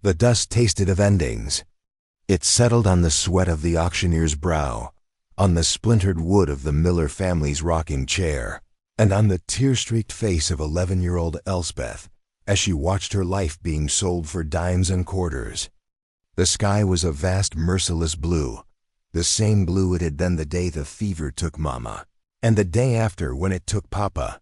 The dust tasted of endings. It settled on the sweat of the auctioneer's brow, on the splintered wood of the Miller family's rocking chair, and on the tear-streaked face of 11-year-old Elspeth as she watched her life being sold for dimes and quarters. The sky was a vast, merciless blue, the same blue it had been the day the fever took Mama, and the day after when it took Papa.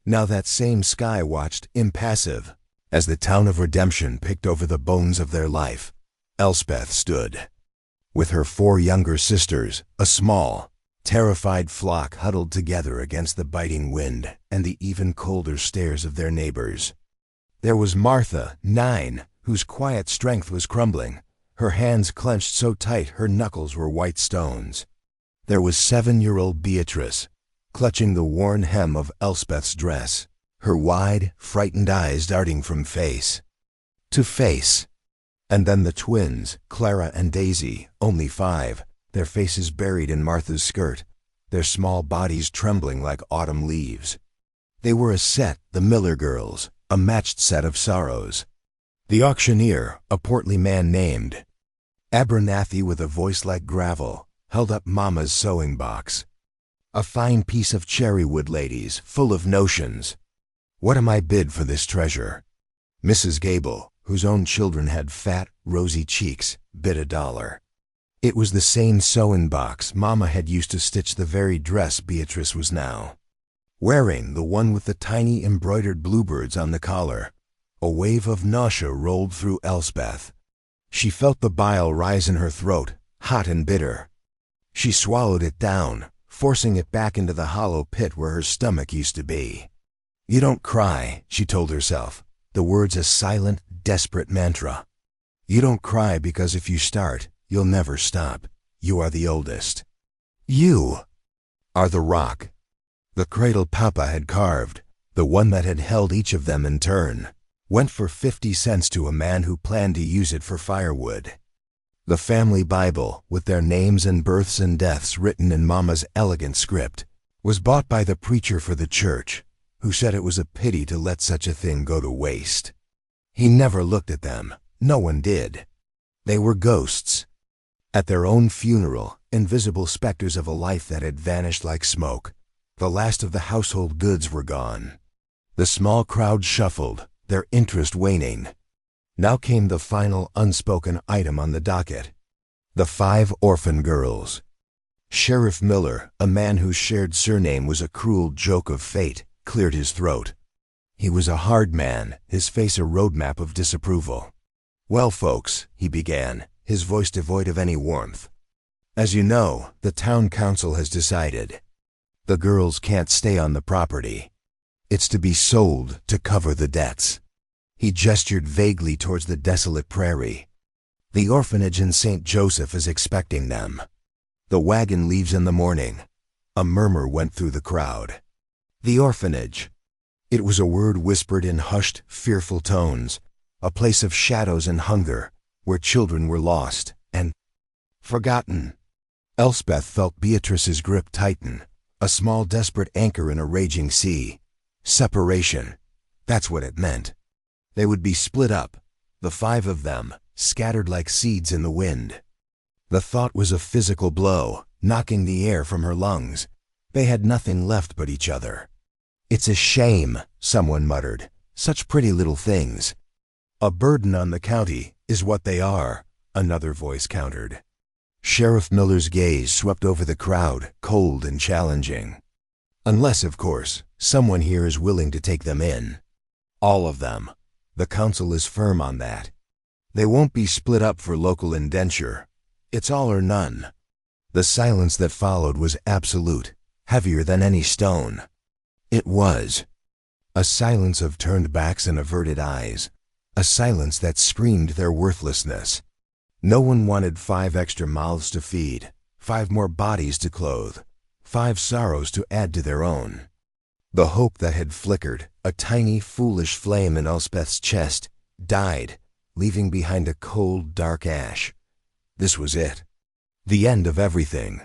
Now that same sky watched, impassive, as the town of Redemption picked over the bones of their life. Elspeth stood, with her 4 younger sisters, a small, terrified flock huddled together against the biting wind and the even colder stares of their neighbors. There was Martha, 9, whose quiet strength was crumbling, her hands clenched so tight her knuckles were white stones. There was 7-year-old Beatrice, clutching the worn hem of Elspeth's dress, her wide, frightened eyes darting from face to face. And then the twins, Clara and Daisy, only 5, their faces buried in Martha's skirt, their small bodies trembling like autumn leaves. They were a set, the Miller girls, a matched set of sorrows. The auctioneer, a portly man named Abernathy with a voice like gravel, held up Mama's sewing box. A fine piece of cherrywood, ladies, full of notions. What am I bid for this treasure? Mrs. Gable, whose own children had fat, rosy cheeks, bid $1. It was the same sewing box Mama had used to stitch the very dress Beatrice was now wearing, the one with the tiny embroidered bluebirds on the collar. A wave of nausea rolled through Elspeth. She felt the bile rise in her throat, hot and bitter. She swallowed it down, forcing it back into the hollow pit where her stomach used to be. You don't cry, she told herself, the words a silent, desperate mantra. You don't cry because if you start, you'll never stop. You are the oldest. You are the rock. The cradle Papa had carved, the one that had held each of them in turn, went for 50 cents to a man who planned to use it for firewood. The family Bible, with their names and births and deaths written in Mama's elegant script, was bought by the preacher for the church, who said it was a pity to let such a thing go to waste. He never looked at them. No one did. They were ghosts. At their own funeral, invisible specters of a life that had vanished like smoke. The last of the household goods were gone. The small crowd shuffled, their interest waning. Now came the final unspoken item on the docket. The 5 orphan girls. Sheriff Miller, a man whose shared surname was a cruel joke of fate, cleared his throat. He was a hard man, his face a roadmap of disapproval. Well, folks, he began, his voice devoid of any warmth. As you know, the town council has decided. The girls can't stay on the property. It's to be sold to cover the debts. He gestured vaguely towards the desolate prairie. The orphanage in St. Joseph is expecting them. The wagon leaves in the morning. A murmur went through the crowd. The orphanage. It was a word whispered in hushed, fearful tones, a place of shadows and hunger, where children were lost and forgotten. Elspeth felt Beatrice's grip tighten, a small desperate anchor in a raging sea. Separation. That's what it meant. They would be split up, the 5 of them, scattered like seeds in the wind. The thought was a physical blow, knocking the air from her lungs. They had nothing left but each other. It's a shame, someone muttered. Such pretty little things. A burden on the county is what they are, another voice countered. Sheriff Miller's gaze swept over the crowd, cold and challenging. Unless, of course, someone here is willing to take them in. All of them. The council is firm on that. They won't be split up for local indenture. It's all or none. The silence that followed was absolute, heavier than any stone. It was. A silence of turned backs and averted eyes. A silence that screamed their worthlessness. No one wanted 5 extra mouths to feed, 5 more bodies to clothe, 5 sorrows to add to their own. The hope that had flickered, a tiny, foolish flame in Elspeth's chest, died, leaving behind a cold, dark ash. This was it. The end of everything.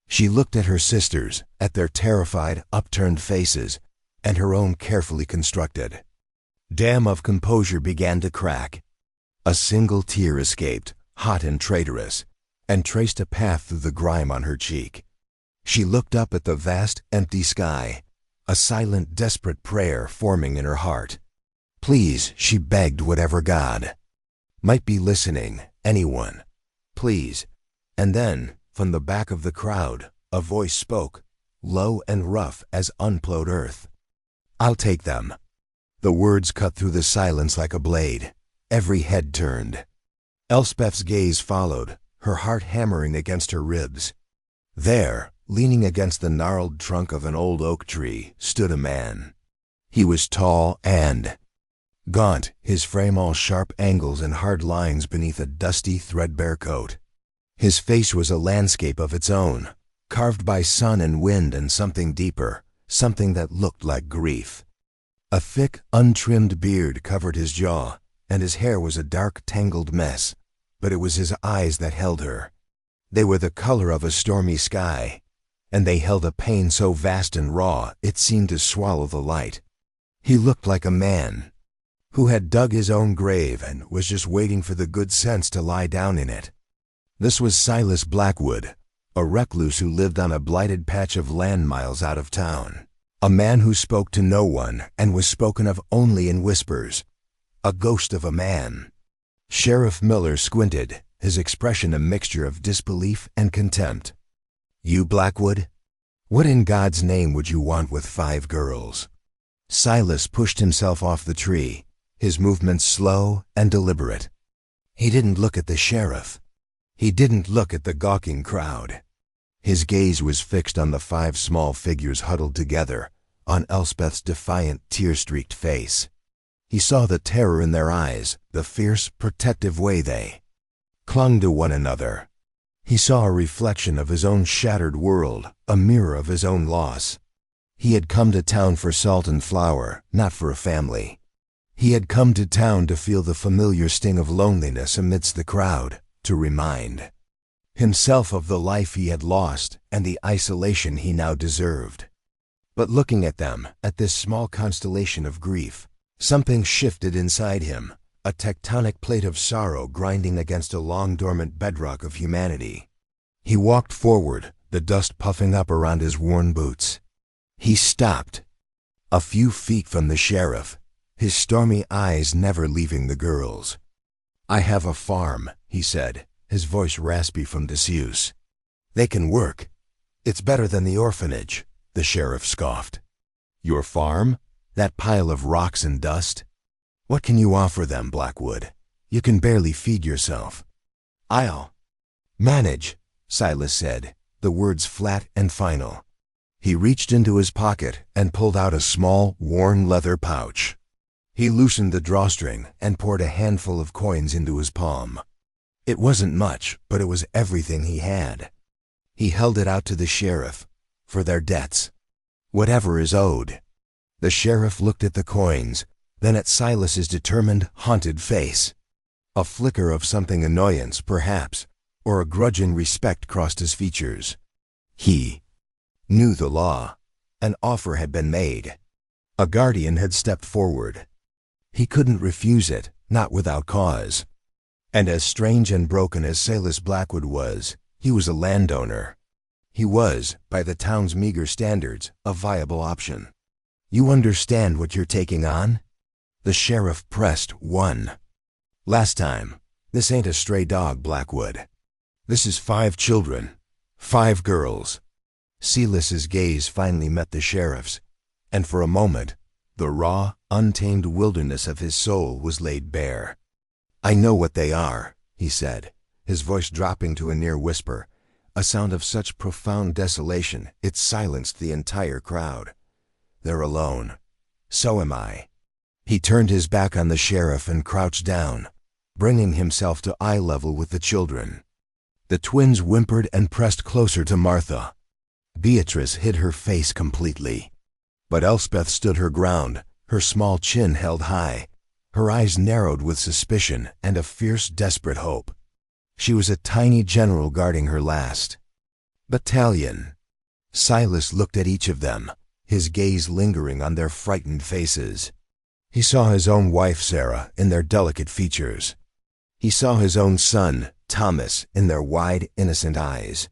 She looked at her sisters, at their terrified, upturned faces, and her own carefully constructed dam of composure began to crack. A single tear escaped, hot and traitorous, and traced a path through the grime on her cheek. She looked up at the vast, empty sky, a silent, desperate prayer forming in her heart. Please, she begged whatever God might be listening, anyone. Please. And then, from the back of the crowd, a voice spoke, low and rough as unplowed earth. I'll take them. The words cut through the silence like a blade. Every head turned. Elspeth's gaze followed, her heart hammering against her ribs. There, leaning against the gnarled trunk of an old oak tree, stood a man. He was tall and gaunt, his frame all sharp angles and hard lines beneath a dusty, threadbare coat. His face was a landscape of its own, carved by sun and wind and something deeper, something that looked like grief. A thick, untrimmed beard covered his jaw, and his hair was a dark, tangled mess, but it was his eyes that held her. They were the color of a stormy sky, and they held a pain so vast and raw it seemed to swallow the light. He looked like a man who had dug his own grave and was just waiting for the good sense to lie down in it. This was Silas Blackwood, a recluse who lived on a blighted patch of land miles out of town. A man who spoke to no one and was spoken of only in whispers. A ghost of a man. Sheriff Miller squinted, his expression a mixture of disbelief and contempt. You, Blackwood? What in God's name would you want with 5 girls? Silas pushed himself off the tree, his movements slow and deliberate. He didn't look at the sheriff. He didn't look at the gawking crowd. His gaze was fixed on the 5 small figures huddled together, on Elspeth's defiant, tear-streaked face. He saw the terror in their eyes, the fierce, protective way they clung to one another. He saw a reflection of his own shattered world, a mirror of his own loss. He had come to town for salt and flour, not for a family. He had come to town to feel the familiar sting of loneliness amidst the crowd, to remind himself of the life he had lost and the isolation he now deserved. But looking at them, at this small constellation of grief, something shifted inside him, a tectonic plate of sorrow grinding against a long-dormant bedrock of humanity. He walked forward, the dust puffing up around his worn boots. He stopped, a few feet from the sheriff, his stormy eyes never leaving the girls. I have a farm, he said, his voice raspy from disuse. They can work. It's better than the orphanage, the sheriff scoffed. Your farm? That pile of rocks and dust? What can you offer them, Blackwood? You can barely feed yourself. I'll manage, Silas said, the words flat and final. He reached into his pocket and pulled out a small, worn leather pouch. He loosened the drawstring and poured a handful of coins into his palm. It wasn't much, but it was everything he had. He held it out to the sheriff, for their debts. Whatever is owed. The sheriff looked at the coins, then at Silas's determined, haunted face. A flicker of something annoyance, perhaps, or a grudging respect crossed his features. He knew the law. An offer had been made. A guardian had stepped forward. He couldn't refuse it, not without cause. And as strange and broken as Silas Blackwood was, he was a landowner. He was, by the town's meager standards, a viable option. You understand what you're taking on? The sheriff pressed one. Last time, this ain't a stray dog, Blackwood. This is 5 children, 5 girls. Silas's gaze finally met the sheriff's, and for a moment, the raw, untamed wilderness of his soul was laid bare. I know what they are, he said, his voice dropping to a near whisper, a sound of such profound desolation it silenced the entire crowd. They're alone. So am I. He turned his back on the sheriff and crouched down, bringing himself to eye level with the children. The twins whimpered and pressed closer to Martha. Beatrice hid her face completely. But Elspeth stood her ground, her small chin held high, her eyes narrowed with suspicion and a fierce, desperate hope. She was a tiny general guarding her last battalion. Silas looked at each of them, his gaze lingering on their frightened faces. He saw his own wife, Sarah, in their delicate features. He saw his own son, Thomas, in their wide, innocent eyes.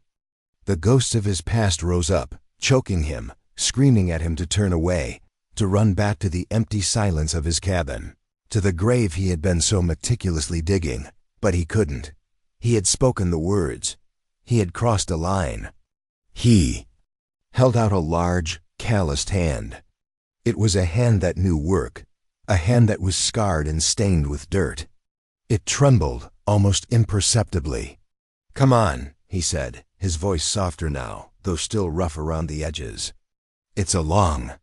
The ghosts of his past rose up, choking him, screaming at him to turn away, to run back to the empty silence of his cabin, to the grave he had been so meticulously digging, but he couldn't. He had spoken the words. He had crossed a line. He held out a large, calloused hand. It was a hand that knew work, a hand that was scarred and stained with dirt. It trembled, almost imperceptibly. "Come on," he said, his voice softer now, though still rough around the edges. "It's a long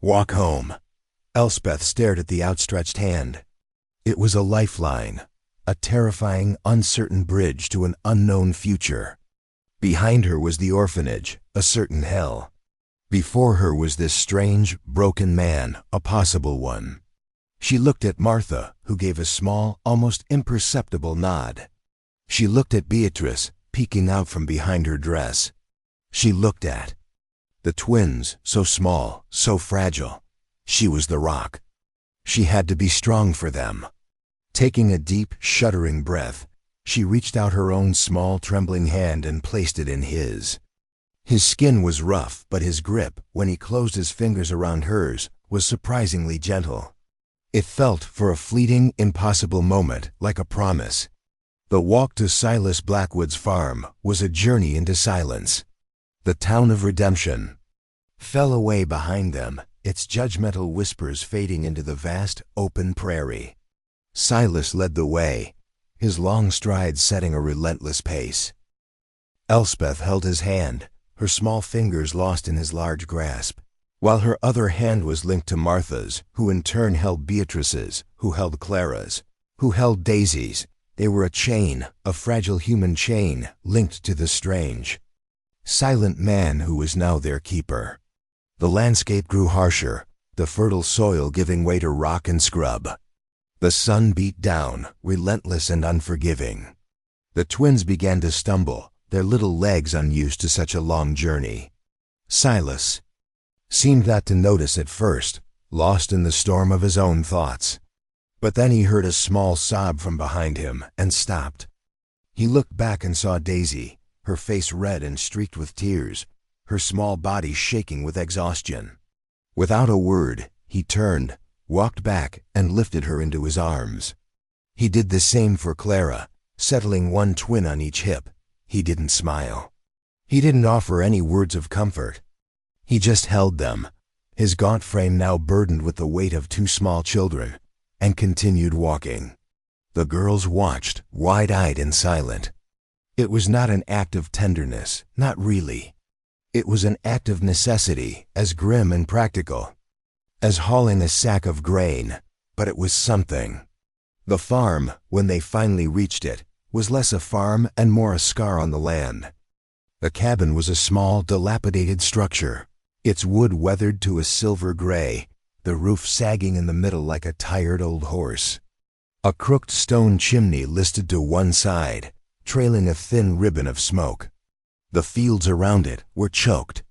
walk home." Elspeth stared at the outstretched hand. It was a lifeline, a terrifying, uncertain bridge to an unknown future. Behind her was the orphanage, a certain hell. Before her was this strange, broken man, a possible one. She looked at Martha, who gave a small, almost imperceptible nod. She looked at Beatrice, peeking out from behind her dress. She looked at the twins, so small, so fragile. She was the rock. She had to be strong for them. Taking a deep, shuddering breath, she reached out her own small, trembling hand and placed it in his. His skin was rough, but his grip, when he closed his fingers around hers, was surprisingly gentle. It felt, for a fleeting, impossible moment, like a promise. The walk to Silas Blackwood's farm was a journey into silence. The town of redemption fell away behind them, its judgmental whispers fading into the vast, open prairie. Silas led the way, his long strides setting a relentless pace. Elspeth held his hand, her small fingers lost in his large grasp, while her other hand was linked to Martha's, who in turn held Beatrice's, who held Clara's, who held Daisy's. They were a chain, a fragile human chain, linked to the strange, silent man who was now their keeper. The landscape grew harsher, the fertile soil giving way to rock and scrub. The sun beat down, relentless and unforgiving. The twins began to stumble, their little legs unused to such a long journey. Silas seemed not to notice at first, lost in the storm of his own thoughts. But then he heard a small sob from behind him and stopped. He looked back and saw Daisy, her face red and streaked with tears, her small body shaking with exhaustion. Without a word, he turned, walked back, and lifted her into his arms. He did the same for Clara, settling one twin on each hip. He didn't smile. He didn't offer any words of comfort. He just held them, his gaunt frame now burdened with the weight of two small children, and continued walking. The girls watched, wide-eyed and silent. It was not an act of tenderness, not really. It was an act of necessity, as grim and practical as hauling a sack of grain, but it was something. The farm, when they finally reached it, was less a farm and more a scar on the land. The cabin was a small, dilapidated structure, its wood weathered to a silver gray, the roof sagging in the middle like a tired old horse. A crooked stone chimney listed to one side, trailing a thin ribbon of smoke. The fields around it were choked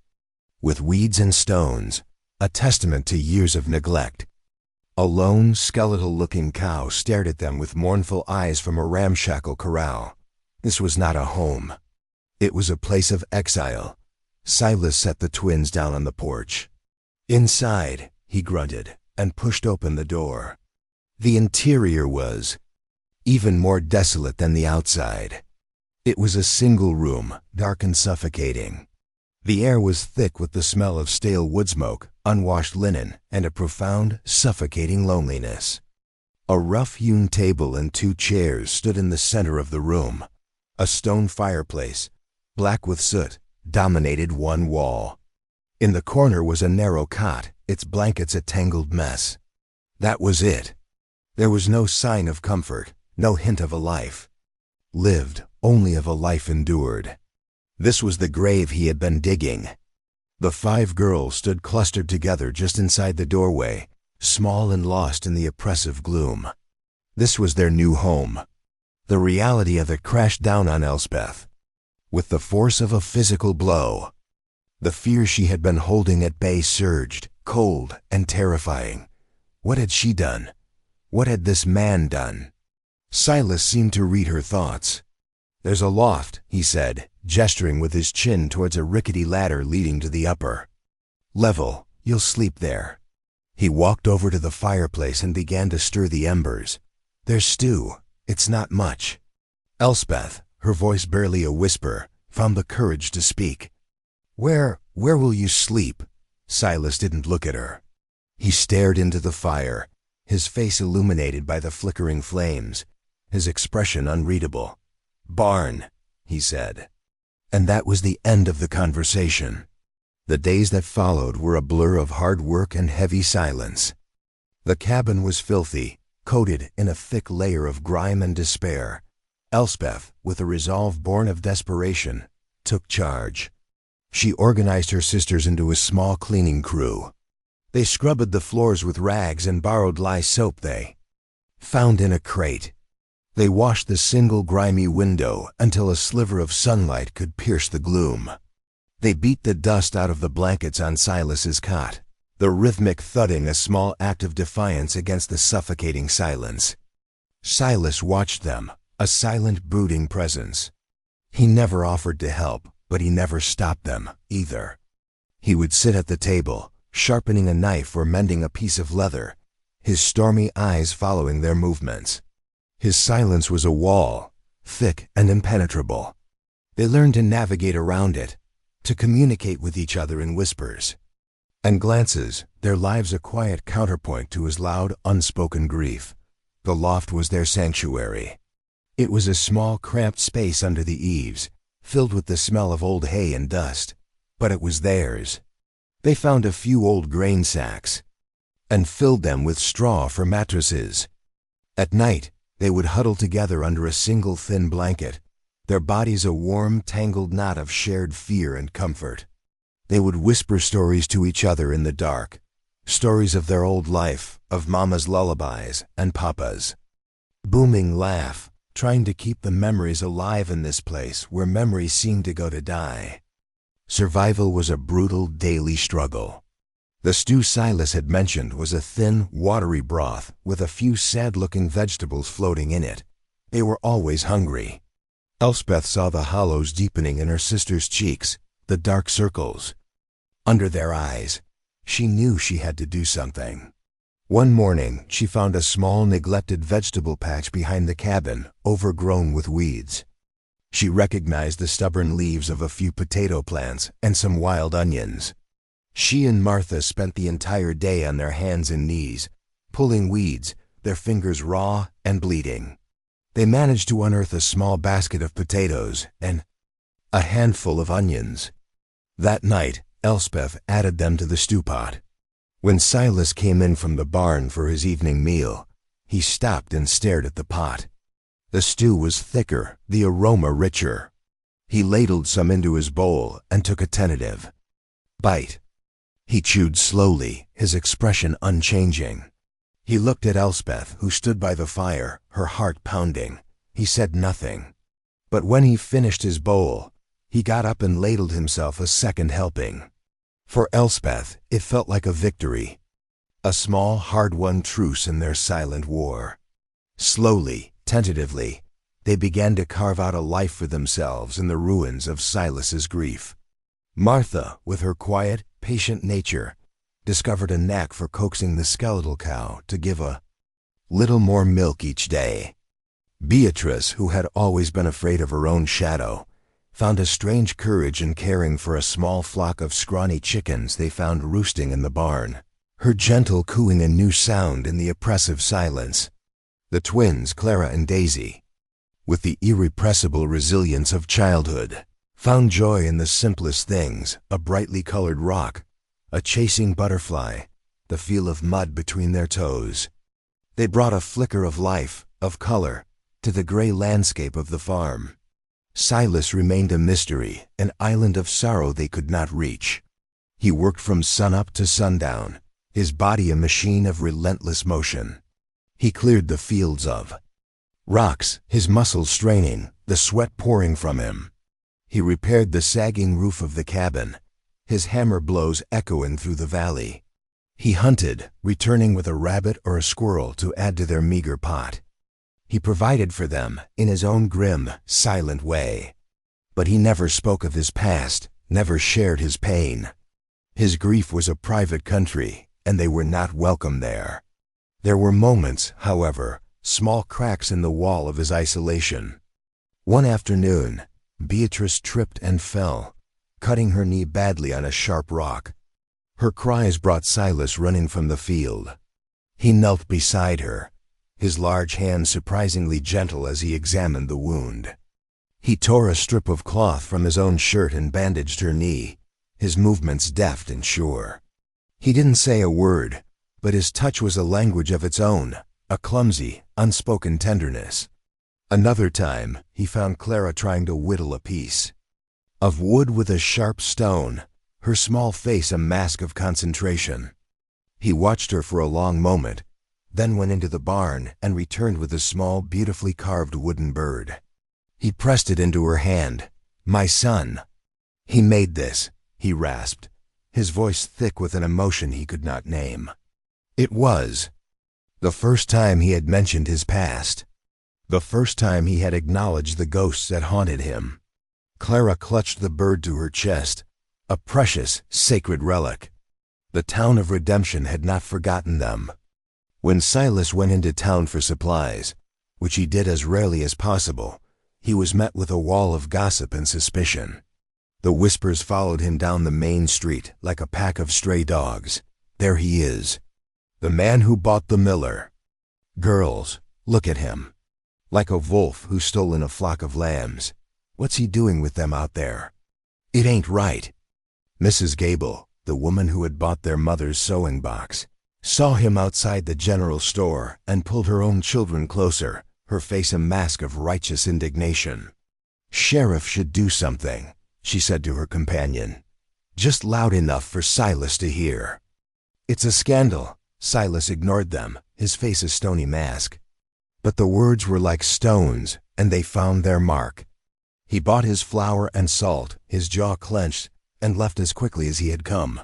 with weeds and stones, a testament to years of neglect. A lone, skeletal-looking cow stared at them with mournful eyes from a ramshackle corral. This was not a home. It was a place of exile. Silas set the twins down on the porch. "Inside," he grunted, and pushed open the door. The interior was even more desolate than the outside. It was a single room, dark and suffocating. The air was thick with the smell of stale wood smoke, unwashed linen, and a profound, suffocating loneliness. A rough-hewn table and two chairs stood in the center of the room. A stone fireplace, black with soot, dominated one wall. In the corner was a narrow cot, its blankets a tangled mess. That was it. There was no sign of comfort, no hint of a life lived, only of a life endured. This was the grave he had been digging. The 5 girls stood clustered together just inside the doorway, small and lost in the oppressive gloom. This was their new home. The reality of it crashed down on Elspeth with the force of a physical blow. The fear she had been holding at bay surged, cold and terrifying. What had she done? What had this man done? Silas seemed to read her thoughts. "There's a loft," he said, gesturing with his chin towards a rickety ladder leading to the upper level. "You'll sleep there." He walked over to the fireplace and began to stir the embers. "There's stew. It's not much." Elspeth, her voice barely a whisper, found the courage to speak. Where will you sleep?" Silas didn't look at her. He stared into the fire, his face illuminated by the flickering flames, his expression unreadable. "Barn," he said. And that was the end of the conversation. The days that followed were a blur of hard work and heavy silence. The cabin was filthy, coated in a thick layer of grime and despair. Elspeth, with a resolve born of desperation, took charge. She organized her sisters into a small cleaning crew. They scrubbed the floors with rags and borrowed lye soap they found in a crate. They washed the single grimy window until a sliver of sunlight could pierce the gloom. They beat the dust out of the blankets on Silas's cot, the rhythmic thudding a small act of defiance against the suffocating silence. Silas watched them, a silent, brooding presence. He never offered to help, but he never stopped them, either. He would sit at the table, sharpening a knife or mending a piece of leather, his stormy eyes following their movements. His silence was a wall, thick and impenetrable. They learned to navigate around it, to communicate with each other in whispers and glances, their lives a quiet counterpoint to his loud, unspoken grief. The loft was their sanctuary. It was a small, cramped space under the eaves, filled with the smell of old hay and dust, but it was theirs. They found a few old grain sacks and filled them with straw for mattresses. At night, they would huddle together under a single thin blanket, their bodies a warm, tangled knot of shared fear and comfort. They would whisper stories to each other in the dark, stories of their old life, of Mama's lullabies and Papa's booming laugh, trying to keep the memories alive in this place where memories seemed to go to die. Survival was a brutal daily struggle. The stew Silas had mentioned was a thin, watery broth with a few sad-looking vegetables floating in it. They were always hungry. Elspeth saw the hollows deepening in her sister's cheeks, the dark circles under their eyes. She knew she had to do something. One morning, she found a small, neglected vegetable patch behind the cabin, overgrown with weeds. She recognized the stubborn leaves of a few potato plants and some wild onions. She and Martha spent the entire day on their hands and knees, pulling weeds, their fingers raw and bleeding. They managed to unearth a small basket of potatoes and a handful of onions. That night, Elspeth added them to the stew pot. When Silas came in from the barn for his evening meal, he stopped and stared at the pot. The stew was thicker, the aroma richer. He ladled some into his bowl and took a tentative bite. He chewed slowly, his expression unchanging. He looked at Elspeth, who stood by the fire, her heart pounding. He said nothing. But when he finished his bowl, he got up and ladled himself a second helping. For Elspeth, it felt like a victory, a small, hard-won truce in their silent war. Slowly, tentatively, they began to carve out a life for themselves in the ruins of Silas's grief. Martha, with her quiet, patient nature, discovered a knack for coaxing the skeletal cow to give a little more milk each day. Beatrice, who had always been afraid of her own shadow, found a strange courage in caring for a small flock of scrawny chickens they found roosting in the barn, her gentle cooing a new sound in the oppressive silence. The twins, Clara and Daisy, with the irrepressible resilience of childhood, found joy in the simplest things, a brightly colored rock, a chasing butterfly, the feel of mud between their toes. They brought a flicker of life, of color, to the gray landscape of the farm. Silas remained a mystery, an island of sorrow they could not reach. He worked from sunup to sundown, his body a machine of relentless motion. He cleared the fields of rocks, his muscles straining, the sweat pouring from him. He repaired the sagging roof of the cabin, his hammer blows echoing through the valley. He hunted, returning with a rabbit or a squirrel to add to their meager pot. He provided for them in his own grim, silent way. But he never spoke of his past, never shared his pain. His grief was a private country, and they were not welcome there. There were moments, however, small cracks in the wall of his isolation. One afternoon, Beatrice tripped and fell, cutting her knee badly on a sharp rock. Her cries brought Silas running from the field. He knelt beside her, his large hand surprisingly gentle as he examined the wound. He tore a strip of cloth from his own shirt and bandaged her knee, his movements deft and sure. He didn't say a word, but his touch was a language of its own, a clumsy, unspoken tenderness. Another time, he found Clara trying to whittle a piece of wood with a sharp stone, her small face a mask of concentration. He watched her for a long moment, then went into the barn and returned with a small, beautifully carved wooden bird. He pressed it into her hand. "My son." "He made this," he rasped, his voice thick with an emotion he could not name. It was the first time he had mentioned his past, the first time he had acknowledged the ghosts that haunted him. Clara clutched the bird to her chest, a precious, sacred relic. The town of redemption had not forgotten them. When Silas went into town for supplies, which he did as rarely as possible, he was met with a wall of gossip and suspicion. The whispers followed him down the main street like a pack of stray dogs. "There he is, the man who bought the miller. Girls, look at him. Like a wolf who's stolen a flock of lambs. What's he doing with them out there? It ain't right." Mrs. Gable, the woman who had bought their mother's sewing box, saw him outside the general store and pulled her own children closer, her face a mask of righteous indignation. "Sheriff should do something," she said to her companion, "just loud enough for Silas to hear." "It's a scandal." Silas ignored them, his face a stony mask. But the words were like stones, and they found their mark. He bought his flour and salt, his jaw clenched, and left as quickly as he had come.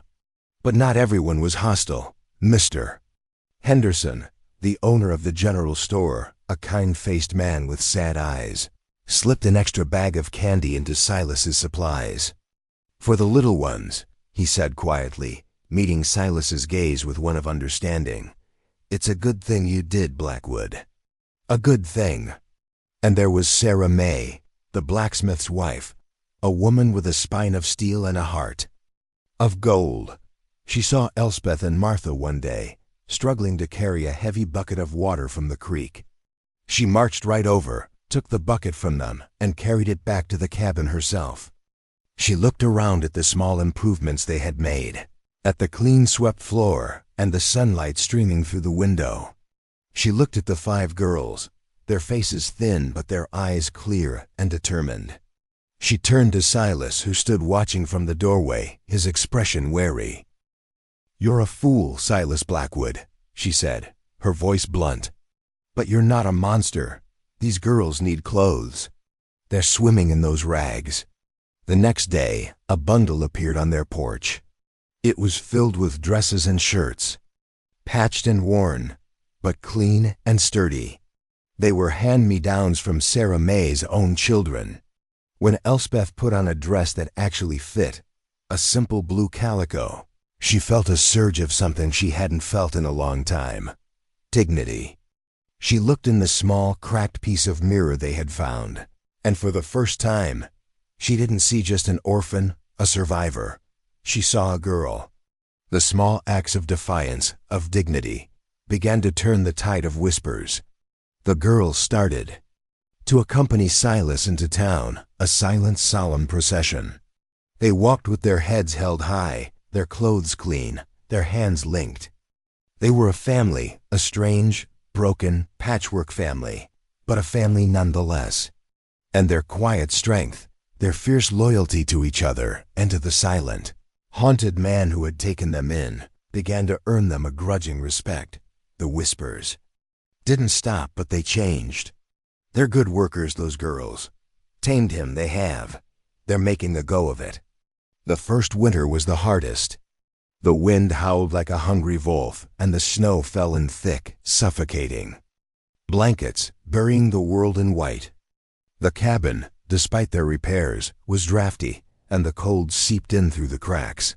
But not everyone was hostile. Mr. Henderson, the owner of the general store, a kind-faced man with sad eyes, slipped an extra bag of candy into Silas's supplies. "For the little ones," he said quietly, meeting Silas's gaze with one of understanding. "It's a good thing you did, Blackwood. A good thing." And there was Sarah May, the blacksmith's wife, a woman with a spine of steel and a heart of gold. She saw Elspeth and Martha one day, struggling to carry a heavy bucket of water from the creek. She marched right over, took the bucket from them, and carried it back to the cabin herself. She looked around at the small improvements they had made, at the clean-swept floor and the sunlight streaming through the window. She looked at the 5 girls, their faces thin but their eyes clear and determined. She turned to Silas, who stood watching from the doorway, his expression wary. "You're a fool, Silas Blackwood," she said, her voice blunt. "But you're not a monster. These girls need clothes. They're swimming in those rags." The next day, a bundle appeared on their porch. It was filled with dresses and shirts, patched and worn, but clean and sturdy. They were hand-me-downs from Sarah May's own children. When Elspeth put on a dress that actually fit, a simple blue calico, she felt a surge of something she hadn't felt in a long time. Dignity. She looked in the small, cracked piece of mirror they had found, and for the first time, she didn't see just an orphan, a survivor. She saw a girl. The small acts of defiance, of dignity, began to turn the tide of whispers. The girls started to accompany Silas into town, a silent, solemn procession. They walked with their heads held high, their clothes clean, their hands linked. They were a family, a strange, broken, patchwork family, but a family nonetheless. And their quiet strength, their fierce loyalty to each other and to the silent, haunted man who had taken them in, began to earn them a grudging respect. The whispers didn't stop, but they changed. "They're good workers, those girls. Tamed him, they have. They're making a go of it." The first winter was the hardest. The wind howled like a hungry wolf, and the snow fell in thick, suffocating. blankets burying the world in white. The cabin, despite their repairs, was drafty, and the cold seeped in through the cracks.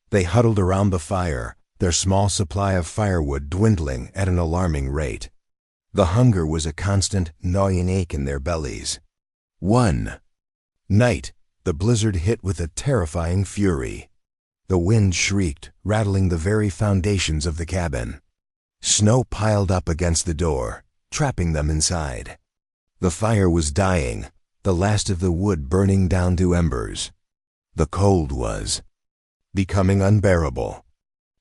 They huddled around the fire, their small supply of firewood dwindling at an alarming rate. The hunger was a constant, gnawing ache in their bellies. One night, the blizzard hit with a terrifying fury. The wind shrieked, rattling the very foundations of the cabin. Snow piled up against the door, trapping them inside. The fire was dying, the last of the wood burning down to embers. The cold was becoming unbearable.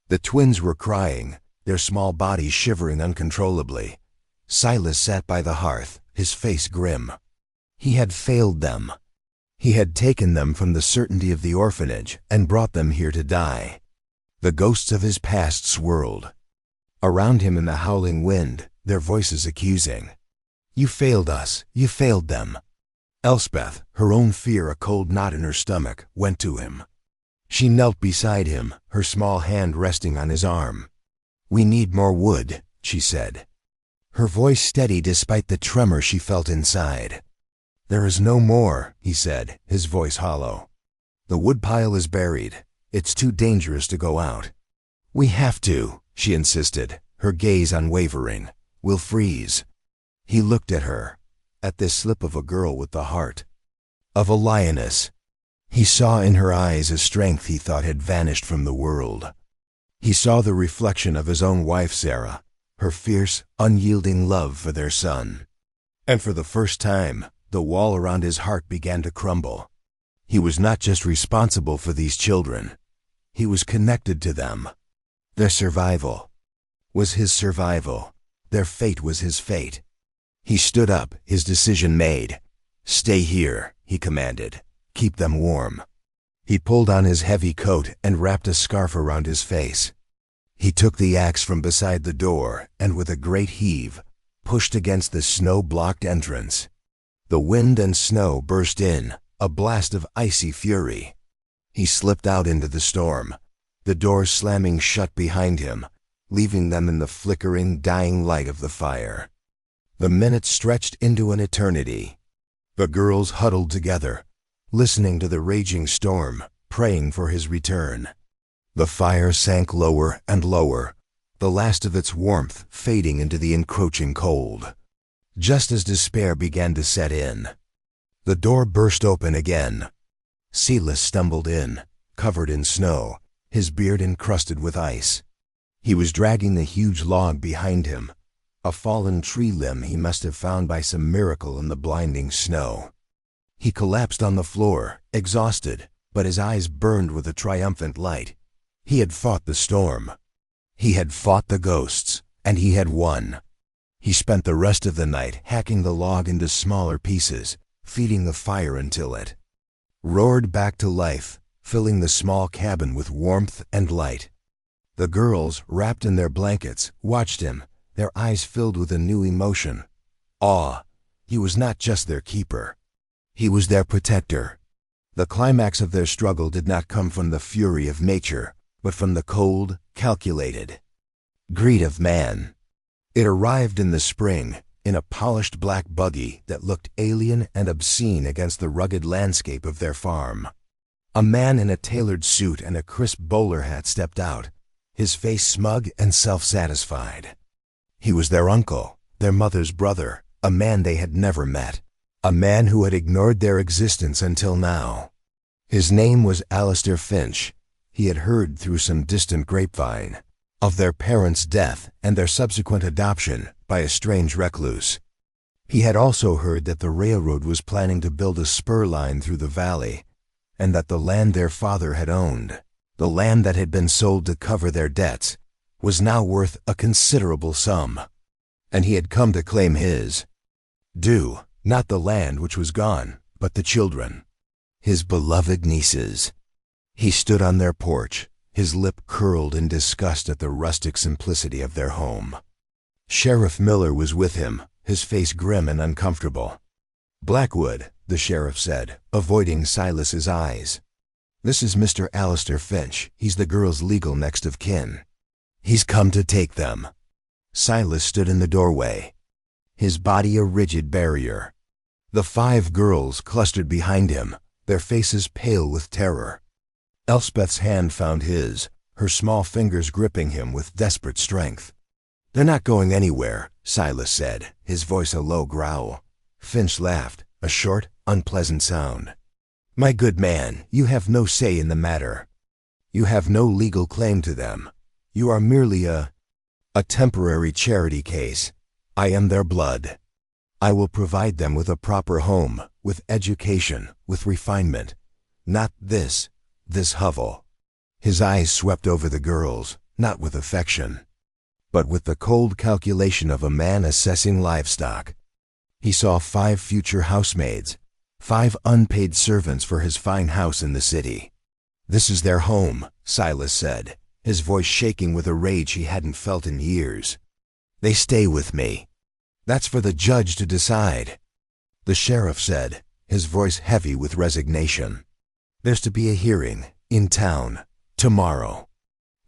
The twins were crying, their small bodies shivering uncontrollably. Silas sat by the hearth, his face grim. He had failed them. He had taken them from the certainty of the orphanage and brought them here to die. The ghosts of his past swirled around him in the howling wind, their voices accusing. You failed us, you failed them. Elspeth, her own fear a cold knot in her stomach, went to him. She knelt beside him, her small hand resting on his arm. We need more wood, she said. Her voice steady despite the tremor she felt inside. There is no more, he said, his voice hollow. The woodpile is buried. It's too dangerous to go out. We have to, she insisted, her gaze unwavering. We'll freeze. He looked at her, at this slip of a girl with the heart of a lioness. He saw in her eyes a strength he thought had vanished from the world. He saw the reflection of his own wife, Sarah, her fierce, unyielding love for their son. And for the first time, the wall around his heart began to crumble. He was not just responsible for these children. He was connected to them. Their survival was his survival. Their fate was his fate. He stood up, his decision made. Stay here, he commanded. Keep them warm. He pulled on his heavy coat and wrapped a scarf around his face. He took the axe from beside the door and with a great heave, pushed against the snow-blocked entrance. The wind and snow burst in, a blast of icy fury. He slipped out into the storm, the door slamming shut behind him, leaving them in the flickering, dying light of the fire. The minutes stretched into an eternity. The girls huddled together, listening to the raging storm, praying for his return. The fire sank lower and lower, the last of its warmth fading into the encroaching cold. Just as despair began to set in, the door burst open again. Silas stumbled in, covered in snow, his beard encrusted with ice. He was dragging the huge log behind him, a fallen tree limb he must have found by some miracle in the blinding snow. He collapsed on the floor, exhausted, but his eyes burned with a triumphant light. He had fought the storm. He had fought the ghosts, and he had won. He spent the rest of the night hacking the log into smaller pieces, feeding the fire until it roared back to life, filling the small cabin with warmth and light. The girls, wrapped in their blankets, watched him, their eyes filled with a new emotion. Awe. He was not just their keeper. He was their protector. The climax of their struggle did not come from the fury of nature, but from the cold, calculated greed of man. It arrived in the spring, in a polished black buggy that looked alien and obscene against the rugged landscape of their farm. A man in a tailored suit and a crisp bowler hat stepped out, his face smug and self-satisfied. He was their uncle, their mother's brother, a man they had never met, a man who had ignored their existence until now. His name was Alistair Finch. He had heard through some distant grapevine of their parents' death and their subsequent adoption by a strange recluse. He had also heard that the railroad was planning to build a spur line through the valley, and that the land their father had owned, the land that had been sold to cover their debts, was now worth a considerable sum, and he had come to claim his due, not the land which was gone, but the children, his beloved nieces. He stood on their porch, his lip curled in disgust at the rustic simplicity of their home. Sheriff Miller was with him, his face grim and uncomfortable. Blackwood, the sheriff said, avoiding Silas's eyes. This is Mr. Alistair Finch. He's the girl's legal next of kin. He's come to take them. Silas stood in the doorway. his body a rigid barrier. The 5 girls clustered behind him, their faces pale with terror. Elspeth's hand found his, her small fingers gripping him with desperate strength. "They're not going anywhere," Silas said, his voice a low growl. Finch laughed, a short, unpleasant sound. "My good man, you have no say in the matter. You have no legal claim to them. You are merely a temporary charity case. I am their blood. I will provide them with a proper home, with education, with refinement. Not this hovel." His eyes swept over the girls, not with affection, but with the cold calculation of a man assessing livestock. He saw 5 future housemaids, 5 unpaid servants for his fine house in the city. "This is their home," Silas said, his voice shaking with a rage he hadn't felt in years. "They stay with me. That's for the judge to decide." The sheriff said, his voice heavy with resignation. "There's to be a hearing, in town, tomorrow."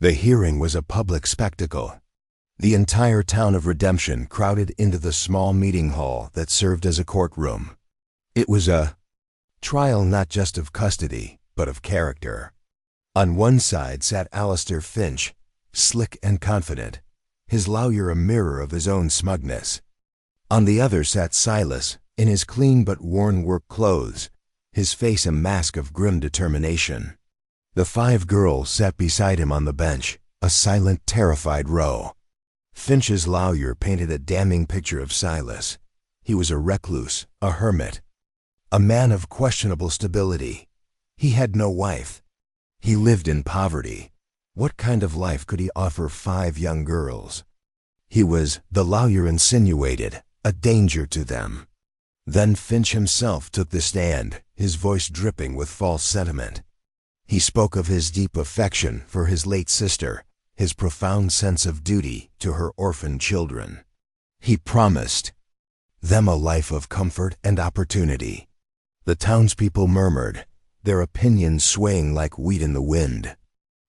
The hearing was a public spectacle. The entire town of Redemption crowded into the small meeting hall that served as a courtroom. It was a trial not just of custody, but of character. On one side sat Alistair Finch, slick and confident, his lawyer a mirror of his own smugness. On the other sat Silas, in his clean but worn work clothes, his face a mask of grim determination. The 5 girls sat beside him on the bench, a silent, terrified row. Finch's lawyer painted a damning picture of Silas. He was a recluse, a hermit, a man of questionable stability. He had no wife. He lived in poverty. What kind of life could he offer 5 young girls? He was, the lawyer insinuated, a danger to them. Then Finch himself took the stand, his voice dripping with false sentiment. He spoke of his deep affection for his late sister, his profound sense of duty to her orphaned children. He promised them a life of comfort and opportunity. The townspeople murmured, their opinions swaying like wheat in the wind.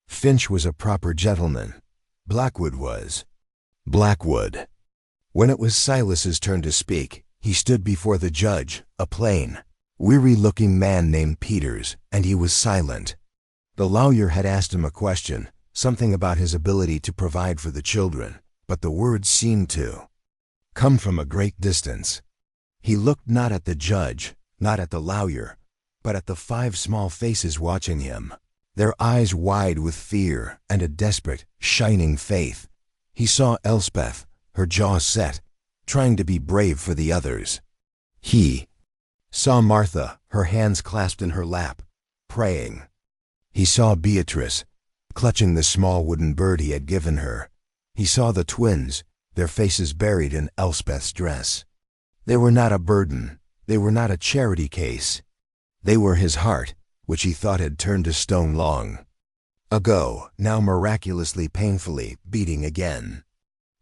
Finch was a proper gentleman. Blackwood was. Blackwood. When it was Silas's turn to speak, he stood before the judge, a plain, weary-looking man named Peters, and he was silent. The lawyer had asked him a question, something about his ability to provide for the children, but the words seemed to come from a great distance. He looked not at the judge, not at the lawyer, but at the 5 small faces watching him, their eyes wide with fear and a desperate, shining faith. He saw Elspeth, her jaw set, trying to be brave for the others. He saw Martha, her hands clasped in her lap, praying. He saw Beatrice, clutching the small wooden bird he had given her. He saw the twins, their faces buried in Elspeth's dress. They were not a burden. They were not a charity case. They were his heart, which he thought had turned to stone long ago, now miraculously, painfully beating again.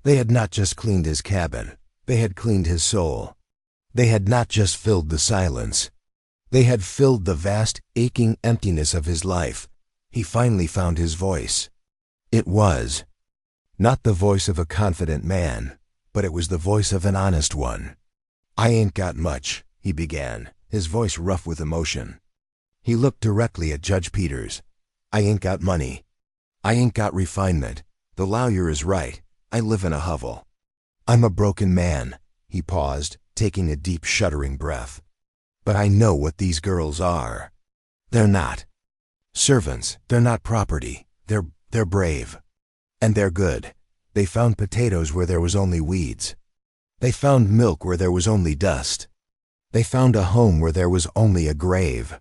They had not just cleaned his cabin. They had cleaned his soul. They had not just filled the silence. They had filled the vast, aching emptiness of his life. He finally found his voice. It was not the voice of a confident man, but it was the voice of an honest one. "I ain't got much," he began, his voice rough with emotion. He looked directly at Judge Peters. "I ain't got money. I ain't got refinement. The lawyer is right. I live in a hovel. I'm a broken man." He paused, taking a deep, shuddering breath. "But I know what these girls are. They're not servants. They're not property. They're brave. And they're good. They found potatoes where there was only weeds. They found milk where there was only dust. They found a home where there was only a grave."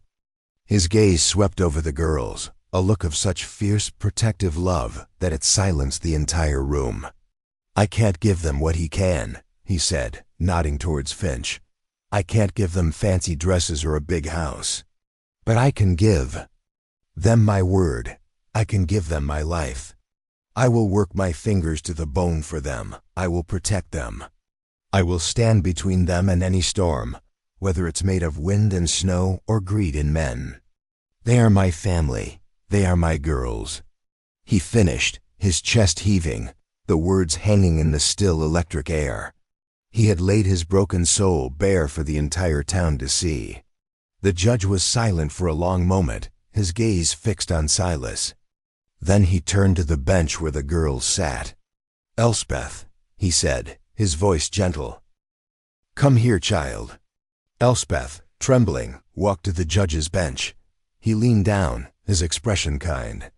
His gaze swept over the girls, a look of such fierce, protective love that it silenced the entire room. "I can't give them what he can," he said, nodding towards Finch. "I can't give them fancy dresses or a big house. But I can give them my word. I can give them my life. I will work my fingers to the bone for them. I will protect them. I will stand between them and any storm, whether it's made of wind and snow or greed in men. They are my family. They are my girls." He finished, his chest heaving, the words hanging in the still electric air. He had laid his broken soul bare for the entire town to see. The judge was silent for a long moment, his gaze fixed on Silas. Then he turned to the bench where the girls sat. "Elspeth," he said, his voice gentle. "Come here, child." Elspeth, trembling, walked to the judge's bench. He leaned down, his expression kind.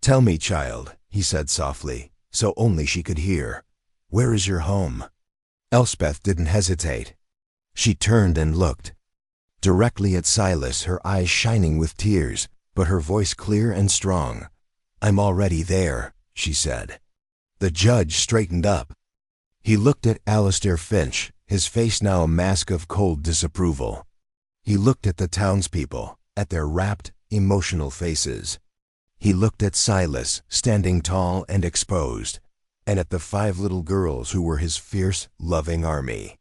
"Tell me, child," he said softly, so only she could hear. "Where is your home?" Elspeth didn't hesitate. She turned and looked. Directly at Silas, her eyes shining with tears, but her voice clear and strong. "I'm already there," she said. The judge straightened up. He looked at Alistair Finch, his face now a mask of cold disapproval. He looked at the townspeople, at their rapt, emotional faces. He looked at Silas, standing tall and exposed, and at the 5 little girls who were his fierce, loving army.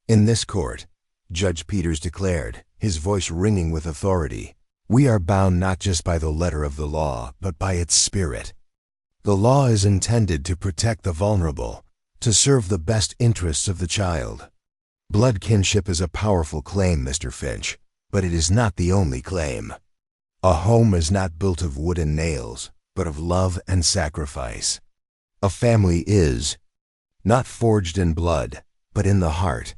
"In this court," Judge Peters declared, his voice ringing with authority, "we are bound not just by the letter of the law, but by its spirit. The law is intended to protect the vulnerable, to serve the best interests of the child. Blood kinship is a powerful claim, Mr. Finch, but it is not the only claim. A home is not built of wood and nails, but of love and sacrifice. A family is not forged in blood, but in the heart."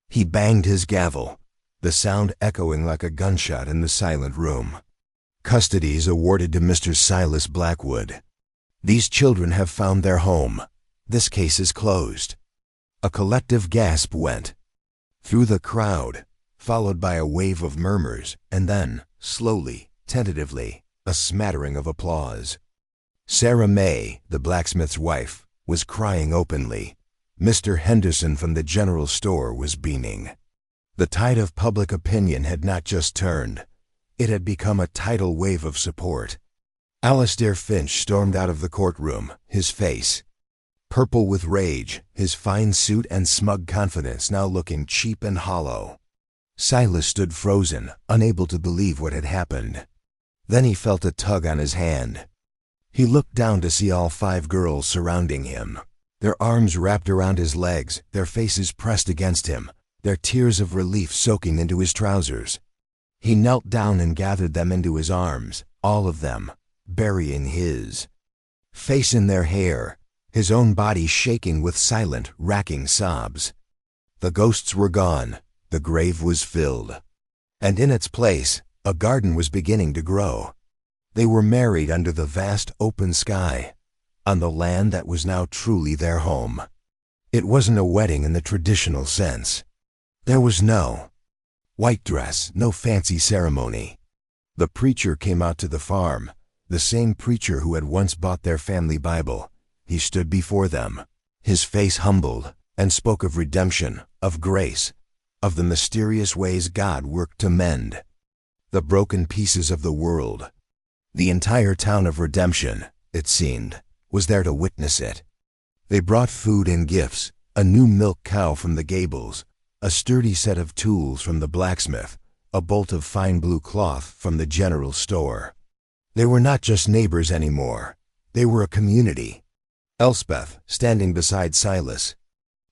He banged his gavel, the sound echoing like a gunshot in the silent room. "Custodies awarded to Mr. Silas Blackwood. These children have found their home. This case is closed." A collective gasp went through the crowd, followed by a wave of murmurs, and then, slowly, tentatively, a smattering of applause. Sarah May, the blacksmith's wife, was crying openly. Mr. Henderson from the general store was beaming. The tide of public opinion had not just turned. It had become a tidal wave of support. Alistair Finch stormed out of the courtroom, his face purple with rage, his fine suit and smug confidence now looking cheap and hollow. Silas stood frozen, unable to believe what had happened. Then he felt a tug on his hand. He looked down to see all 5 girls surrounding him, their arms wrapped around his legs, their faces pressed against him, their tears of relief soaking into his trousers. He knelt down and gathered them into his arms, all of them, burying his face in their hair, his own body shaking with silent, racking sobs. The ghosts were gone, the grave was filled, and in its place, a garden was beginning to grow. They were married under the vast open sky, on the land that was now truly their home. It wasn't a wedding in the traditional sense. There was no white dress, no fancy ceremony. The preacher came out to the farm, the same preacher who had once bought their family Bible. He stood before them, his face humbled, and spoke of redemption, of grace, of the mysterious ways God worked to mend the broken pieces of the world. The entire town of Redemption, it seemed, was there to witness it. They brought food and gifts, a new milk cow from the Gables, a sturdy set of tools from the blacksmith, a bolt of fine blue cloth from the general store. They were not just neighbors anymore. They were a community. Elspeth, standing beside Silas,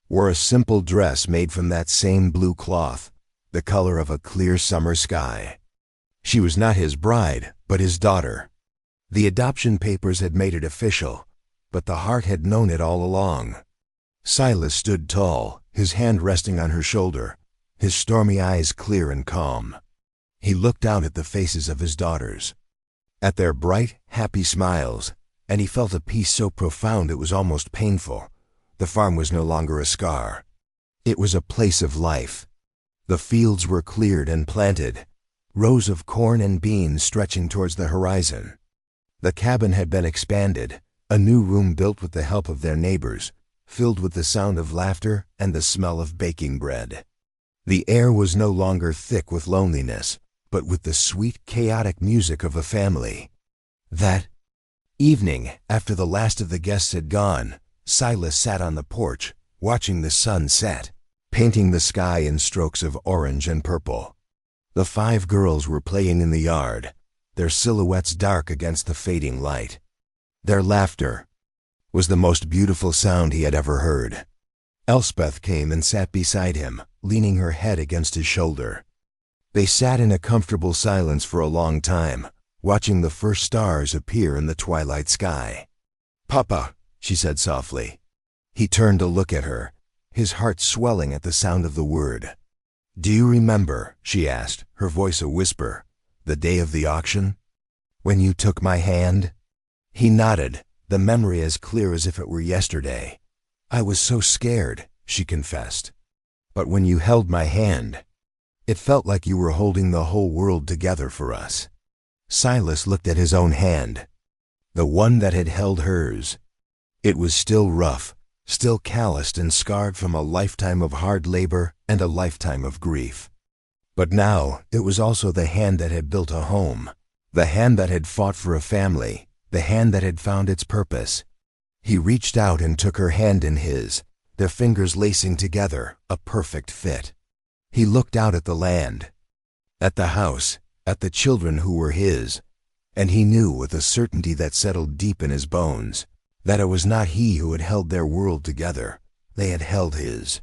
wore a simple dress made from that same blue cloth, the color of a clear summer sky. She was not his bride, but his daughter. The adoption papers had made it official, but the heart had known it all along. Silas stood tall, his hand resting on her shoulder, his stormy eyes clear and calm. He looked out at the faces of his daughters, at their bright, happy smiles, and he felt a peace so profound it was almost painful. The farm was no longer a scar. It was a place of life. The fields were cleared and planted, rows of corn and beans stretching towards the horizon. The cabin had been expanded, a new room built with the help of their neighbors, filled with the sound of laughter and the smell of baking bread. The air was no longer thick with loneliness, but with the sweet, chaotic music of a family. That evening, after the last of the guests had gone, Silas sat on the porch, watching the sun set, painting the sky in strokes of orange and purple. The 5 girls were playing in the yard, their silhouettes dark against the fading light. Their laughter was the most beautiful sound he had ever heard. Elspeth came and sat beside him, leaning her head against his shoulder. They sat in a comfortable silence for a long time, watching the first stars appear in the twilight sky. "Papa," she said softly. He turned to look at her, his heart swelling at the sound of the word. "Do you remember," she asked, her voice a whisper, "the day of the auction? When you took my hand?" He nodded, the memory as clear as if it were yesterday. "I was so scared," she confessed. "But when you held my hand, it felt like you were holding the whole world together for us." Silas looked at his own hand, the one that had held hers. It was still rough, still calloused and scarred from a lifetime of hard labor and a lifetime of grief. But now it was also the hand that had built a home, the hand that had fought for a family, the hand that had found its purpose. He reached out and took her hand in his, their fingers lacing together, a perfect fit. He looked out at the land, at the house, at the children who were his, and he knew with a certainty that settled deep in his bones that it was not he who had held their world together, they had held his.